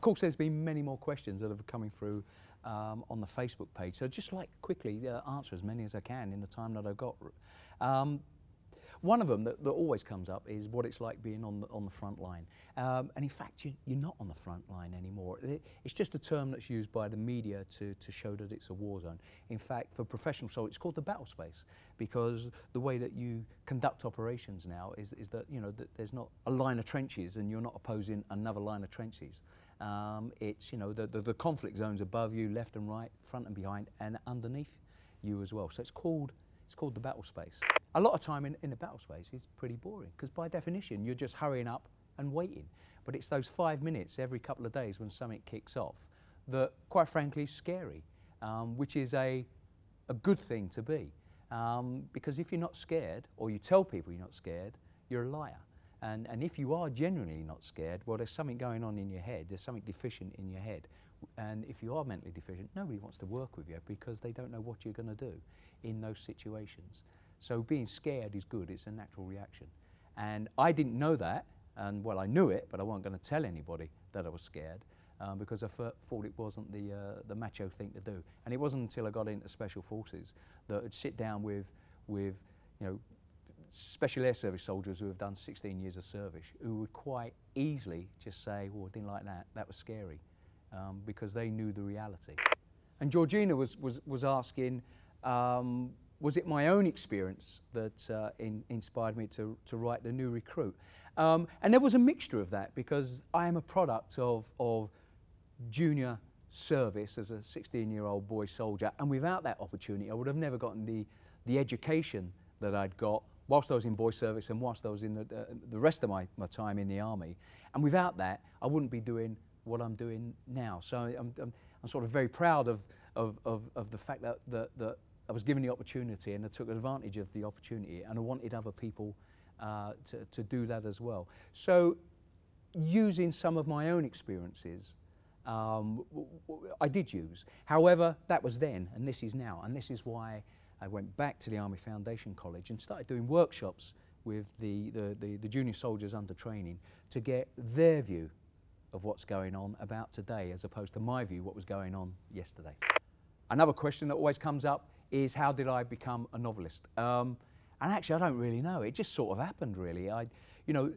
course, there's been many more questions that have coming through on the Facebook page. So just like quickly answer as many as I can in the time that I've got. One of them that always comes up is what it's like being on the front line. And in fact, you're not on the front line anymore. It's just a term that's used by the media to show that it's a war zone. In fact, for professional soldiers, it's called the battle space, because the way that you conduct operations now is that, you know, that there's not a line of trenches and you're not opposing another line of trenches. It's, you know, the conflict zones above you, left and right, front and behind, and underneath you as well. So it's called the battle space. A lot of time in the battle space is pretty boring, because by definition you're just hurrying up and waiting. But it's those 5 minutes every couple of days when something kicks off that, quite frankly, is scary, which is a good thing to be. Because if you're not scared, or you tell people you're not scared, you're a liar. And if you are genuinely not scared, well, there's something going on in your head, there's something deficient in your head. And if you are mentally deficient, nobody wants to work with you because they don't know what you're going to do in those situations. So being scared is good, it's a natural reaction. And I didn't know that, and well, I knew it, but I wasn't going to tell anybody that I was scared because I thought it wasn't the macho thing to do. And it wasn't until I got into Special Forces that I'd sit down with you know, Special Air Service soldiers who have done 16 years of service, who would quite easily just say, well, I didn't like that, that was scary. Because they knew the reality. And Georgina was asking, was it my own experience that inspired me to write The New Recruit? And there was a mixture of that, because I am a product of junior service as a 16-year-old boy soldier, and without that opportunity I would have never gotten the education that I'd got whilst I was in boy service and whilst I was in the rest of my time in the army. And without that, I wouldn't be doing what I'm doing now. So I'm sort of very proud of the fact that I was given the opportunity, and I took advantage of the opportunity, and I wanted other people to do that as well. So using some of my own experiences, I did use. However, that was then, and this is now, and this is why I went back to the Army Foundation College and started doing workshops with the junior soldiers under training to get their view of what's going on about today, as opposed to my view what was going on yesterday. Another question that always comes up is, how did I become a novelist? And actually I don't really know, it just sort of happened really. You know,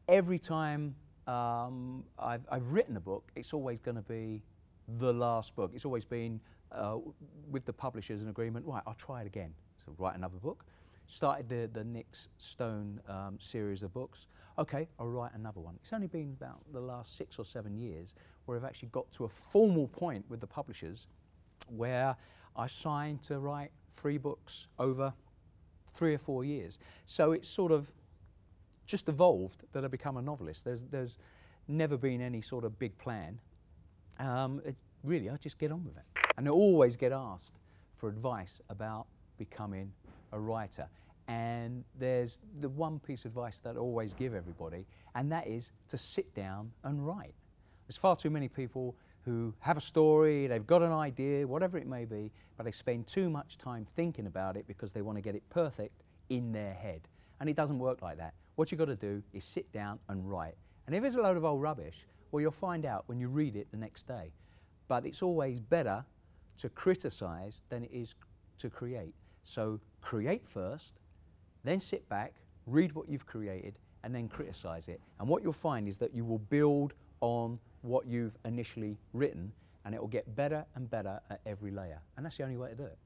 every time I've written a book, it's always going to be the last book. It's always been with the publishers an agreement, right, I'll try it again, so write another book. Started the Nick's Stone series of books. Okay, I'll write another one. It's only been about the last 6 or 7 years where I've actually got to a formal point with the publishers where I signed to write 3 books over 3 or 4 years. So it's sort of just evolved that I become a novelist. There's never been any sort of big plan. Really, I just get on with it. And I always get asked for advice about becoming a writer. And there's the one piece of advice that I always give everybody, and that is to sit down and write. There's far too many people who have a story, they've got an idea, whatever it may be, but they spend too much time thinking about it because they want to get it perfect in their head. And it doesn't work like that. What you've got to do is sit down and write. And if it's a load of old rubbish, well, you'll find out when you read it the next day. But it's always better to criticize than it is to create. So create first, then sit back, read what you've created, and then criticize it. And what you'll find is that you will build on what you've initially written, and it will get better and better at every layer. And that's the only way to do it.